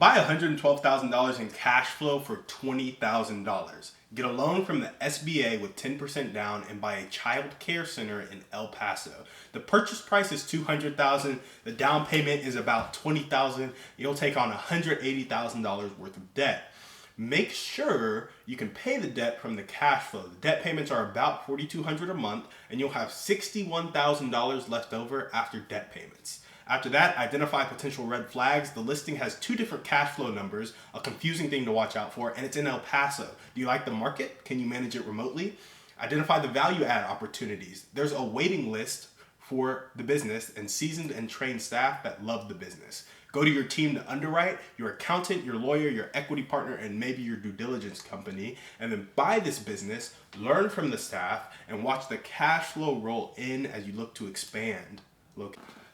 Buy $112,000 in cash flow for $20,000. Get a loan from the SBA with 10% down and buy a child care center in El Paso. The purchase price is $200,000. The down payment is about $20,000. You'll take on $180,000 worth of debt. Make sure you can pay the debt from the cash flow. The debt payments are about $4,200 a month, and you'll have $61,000 left over after debt payments. After that, identify potential red flags. The listing has 2 different cash flow numbers, a confusing thing to watch out for, and it's in El Paso. Do you like the market? Can you manage it remotely? Identify the value add opportunities. There's a waiting list for the business and seasoned and trained staff that love the business. Go to your team to underwrite, your accountant, your lawyer, your equity partner, and maybe your due diligence company, and then buy this business, learn from the staff, and watch the cash flow roll in as you look to expand.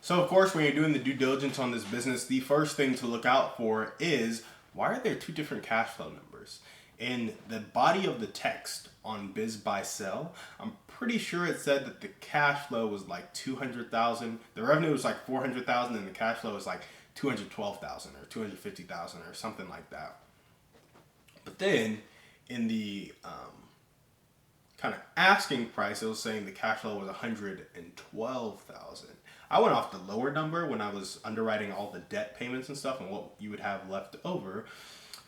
So of course, when you're doing the due diligence on this business, the first thing to look out for is, why are there 2 different cash flow numbers? In the body of the text on Biz Buy Sell, I'm pretty sure it said that the cash flow was like $200,000, the revenue was like $400,000, and the cash flow was like $212,000 or $250,000 or something like that. But then in the kind of asking price, it was saying the cash flow was $112,000. I went off the lower number when I was underwriting all the debt payments and stuff and what you would have left over.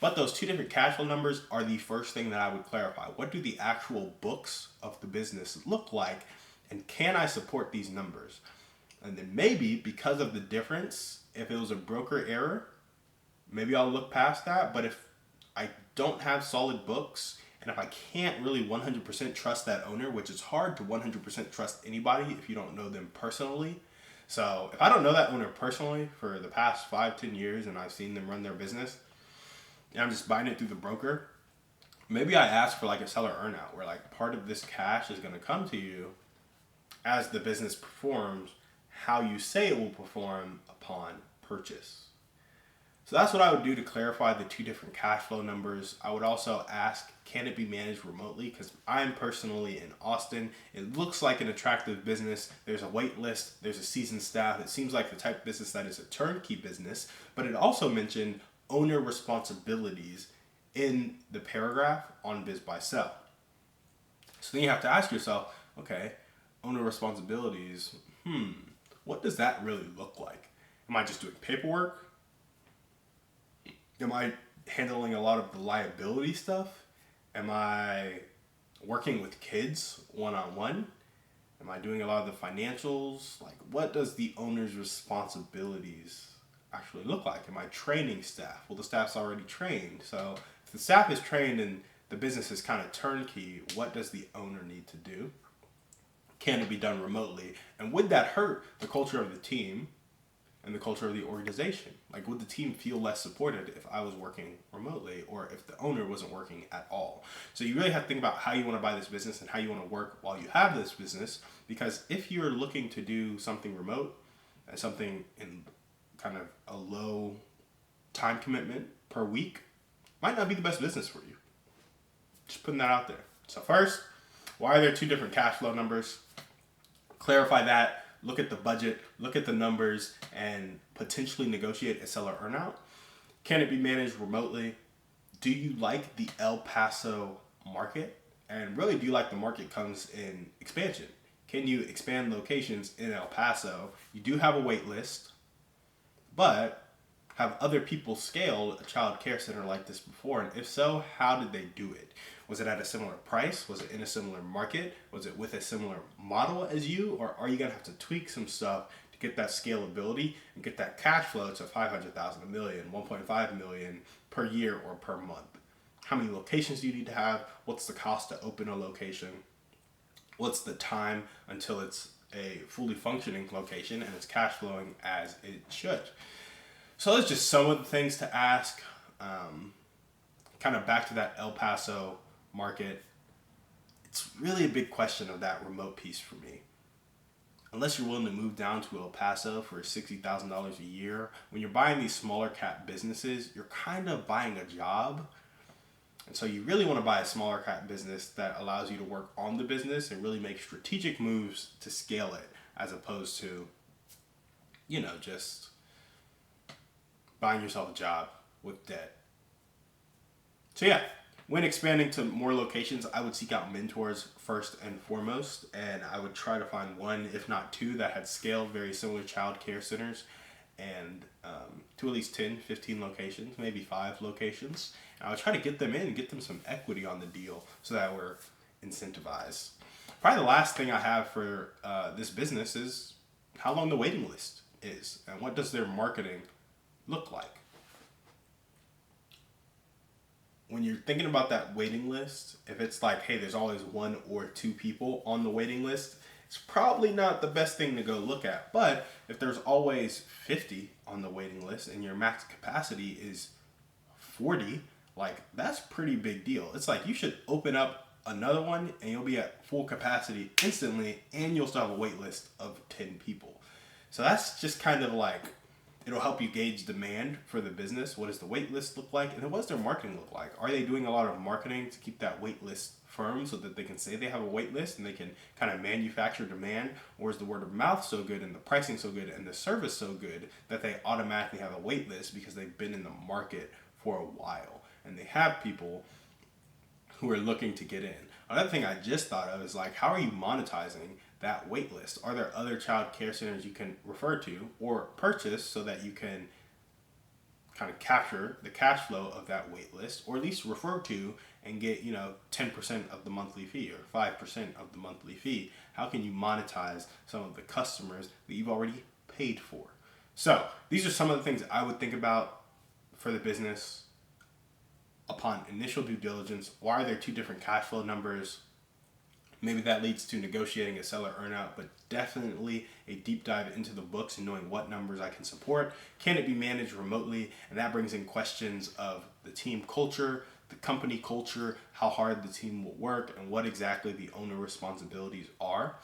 But those 2 different cash flow numbers are the first thing that I would clarify. What do the actual books of the business look like, and can I support these numbers? And then maybe because of the difference, if it was a broker error, maybe I'll look past that. But if I don't have solid books, and if I can't really 100% trust that owner, which is hard to 100% trust anybody if you don't know them personally. So if I don't know that owner personally for the past 5-10 years and I've seen them run their business and I'm just buying it through the broker, maybe I ask for like a seller earnout where like part of this cash is going to come to you as the business performs how you say it will perform upon purchase. So that's what I would do to clarify the 2 different cash flow numbers. I would also ask, can it be managed remotely? Because I'm personally in Austin. It looks like an attractive business. There's a wait list. There's a seasoned staff. It seems like the type of business that is a turnkey business. But it also mentioned owner responsibilities in the paragraph on Biz Buy Sell. So then you have to ask yourself, okay, owner responsibilities, what does that really look like? Am I just doing paperwork? Am I handling a lot of the liability stuff? Am I working with kids one-on-one? Am I doing a lot of the financials? Like, what does the owner's responsibilities actually look like? Am I training staff? Well, the staff's already trained. So if the staff is trained and the business is kind of turnkey, what does the owner need to do? Can it be done remotely? And would that hurt the culture of the team and the culture of the organization? Like, would the team feel less supported if I was working remotely or if the owner wasn't working at all? So you really have to think about how you want to buy this business and how you want to work while you have this business, because if you're looking to do something remote and something in kind of a low time commitment per week, might not be the best business for you. Just putting that out there. So first, why are there 2 different cash flow numbers? Clarify that. Look at the budget, look at the numbers, and potentially negotiate a seller earnout. Can it be managed remotely? Do you like the El Paso market? And really, do you like the market comes in expansion? Can you expand locations in El Paso? You do have a wait list, but have other people scaled a child care center like this before? And if so, how did they do it? Was it at a similar price? Was it in a similar market? Was it with a similar model as you? Or are you going to have to tweak some stuff to get that scalability and get that cash flow to $500,000, $1 million, $1.5 million per year or per month? How many locations do you need to have? What's the cost to open a location? What's the time until it's a fully functioning location and it's cash flowing as it should? So that's just some of the things to ask. Kind of back to that El Paso market. It's really a big question of that remote piece for me. Unless you're willing to move down to El Paso for $60,000 a year, when you're buying these smaller cap businesses, you're kind of buying a job. And so you really want to buy a smaller cap business that allows you to work on the business and really make strategic moves to scale it, as opposed to, just buying yourself a job. with debt. So yeah, when expanding to more locations, I would seek out mentors first and foremost, and I would try to find one, if not two, that had scaled very similar child care centers, and to at least 10, 15 locations, maybe 5 locations. And I would try to get them in and get them some equity on the deal so that we're incentivized. Probably the last thing I have for this business is how long the waiting list is and what does their marketing look like. When you're thinking about that waiting list, if it's like, hey, there's always 1 or 2 people on the waiting list, it's probably not the best thing to go look at. But if there's always 50 on the waiting list and your max capacity is 40, like that's pretty big deal. It's like you should open up another one and you'll be at full capacity instantly and you'll still have a wait list of 10 people. So that's just kind of like, it'll help you gauge demand for the business. What does the wait list look like? And then what does their marketing look like? Are they doing a lot of marketing to keep that wait list firm so that they can say they have a wait list and they can kind of manufacture demand? Or is the word of mouth so good and the pricing so good and the service so good that they automatically have a wait list because they've been in the market for a while and they have people who are looking to get in? Another thing I just thought of is like, how are you monetizing that wait list? Are there other child care centers you can refer to or purchase so that you can kind of capture the cash flow of that wait list, or at least refer to and get 10% of the monthly fee or 5% of the monthly fee? How can you monetize some of the customers that you've already paid for? So these are some of the things I would think about for the business upon initial due diligence. Why are there 2 different cash flow numbers? Maybe that leads to negotiating a seller earnout, but definitely a deep dive into the books and knowing what numbers I can support. Can it be managed remotely? And that brings in questions of the team culture, the company culture, how hard the team will work, and what exactly the owner responsibilities are.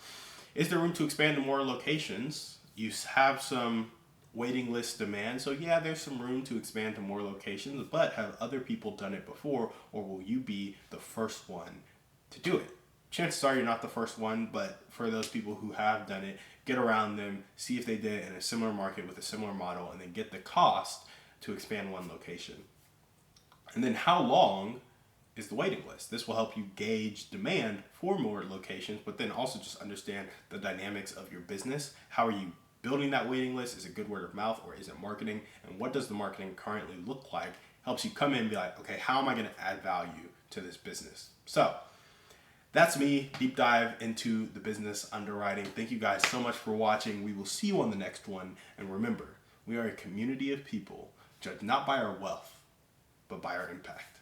Is there room to expand to more locations? You have some waiting list demand, so yeah, there's some room to expand to more locations, but have other people done it before, or will you be the first one to do it? Chances are you're not the first one, but for those people who have done it, get around them, see if they did it in a similar market with a similar model, and then get the cost to expand one location. And then how long is the waiting list? This will help you gauge demand for more locations, but then also just understand the dynamics of your business. How are you building that waiting list? Is it good word of mouth or is it marketing? And what does the marketing currently look like? Helps you come in and be like, okay, how am I going to add value to this business? So that's me, deep dive into the business underwriting. Thank you guys so much for watching. We will see you on the next one. And remember, we are a community of people judged not by our wealth, but by our impact.